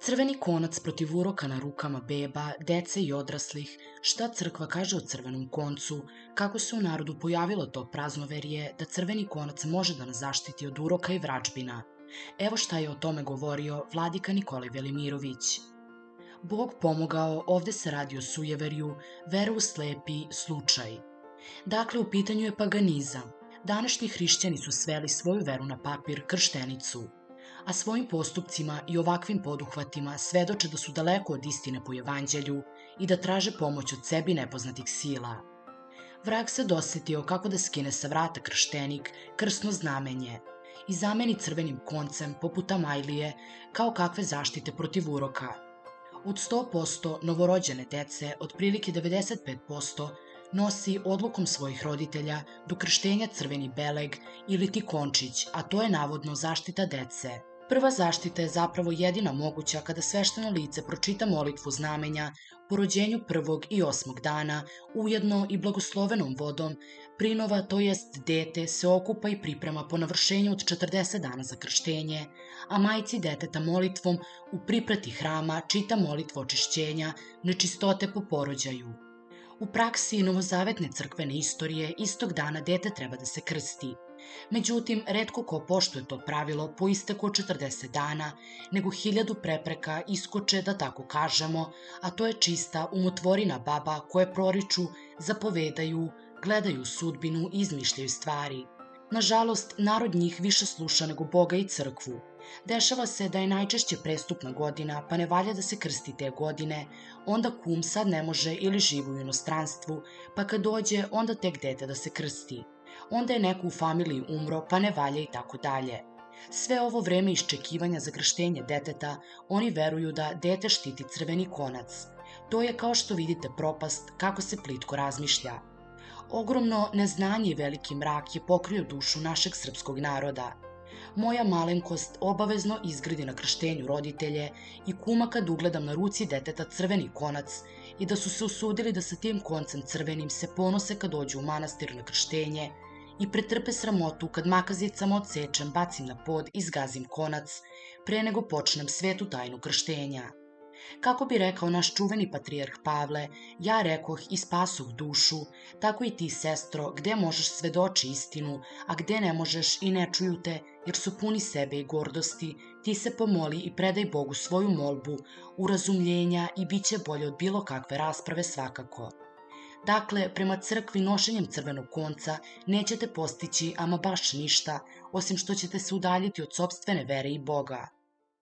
Crveni konac protiv uroka na rukama beba, dece i odraslih, šta crkva kaže o crvenom koncu, kako se u narodu pojavilo to praznoverje da crveni konac može da nas zaštiti od uroka i vražbina. Evo šta je o tome govorio vladika Nikolaj Velimirović. Bog pomogao, ovde se radi o sujeverju, vera u slepi slučaj. Dakle, u pitanju je paganizam. Današnji hrišćani su sveli svoju veru na papir, krštenicu, a svojim postupcima i ovakvim poduhvatima svedoče da su daleko od istine po evanđelju i da traže pomoć od sebi nepoznatih sila. Vrag se dosetio kako da skine sa vrata krštenik, krsno znamenje, i zameni crvenim koncem poput Amajlije kao kakve zaštite protiv uroka. Od 100% novorođene dece, otprilike 95%, nosi odlukom svojih roditelja do krštenja crveni beleg ili ti končić, a to je navodno zaštita dece. Prva zaštita je zapravo jedina moguća kada svešteno lice pročita molitvu znamenja po rođenju 1. i 8. dana, ujedno i blagoslovenom vodom, prinova, to jest dete, se okupa i priprema po navršenju od 40 dana za krštenje, a majci deteta molitvom u priprati hrama čita molitvu očišćenja, nečistote po porođaju. U praksi novozavetne crkvene istorije istog dana dete treba da se krsti. Međutim, retko ko poštuje to pravilo po isteku od 40 dana, nego 1000 prepreka iskoče, da tako kažemo, a to je čista umotvorina baba koje proriču, zapovedaju, gledaju sudbinu i izmišljaju stvari. Nažalost, narod njih više sluša nego Boga i crkvu. Dešava se da je najčešće prestupna godina, pa ne valja da se krsti te godine, onda kum sad ne može ili živi u inostranstvu, pa kad dođe, onda tek dete da se krsti. Onda je neko u familiji umro, pa ne valja i tako dalje. Sve ovo vreme iščekivanja za krštenje deteta, oni veruju da dete štiti crveni konac. To je, kao što vidite, propast kako se plitko razmišlja. Ogromno neznanje i veliki mrak je pokrio dušu našeg srpskog naroda. Moja malenkost obavezno izgradi na krštenju roditelje i kuma kad ugledam na ruci deteta crveni konac i da su se usudili da sa tim koncem crvenim se ponose kad dođu u manastir na krštenje i pretrpe sramotu kad makazicama odsečem, bacim na pod i zgazim konac pre nego počnem svetu tajnu krštenja. Kako bi rekao naš čuveni patrijarh Pavle, ja rekoh i spasoh dušu, tako i ti, sestro, gde možeš svedoči istinu, a gde ne možeš i ne čuju te, jer su puni sebe i gordosti, ti se pomoli i predaj Bogu svoju molbu, urazumljenja i bit će bolje od bilo kakve rasprave svakako. Dakle, prema crkvi nošenjem crvenog konca nećete postići ama baš ništa, osim što ćete se udaljiti od sopstvene vere i Boga.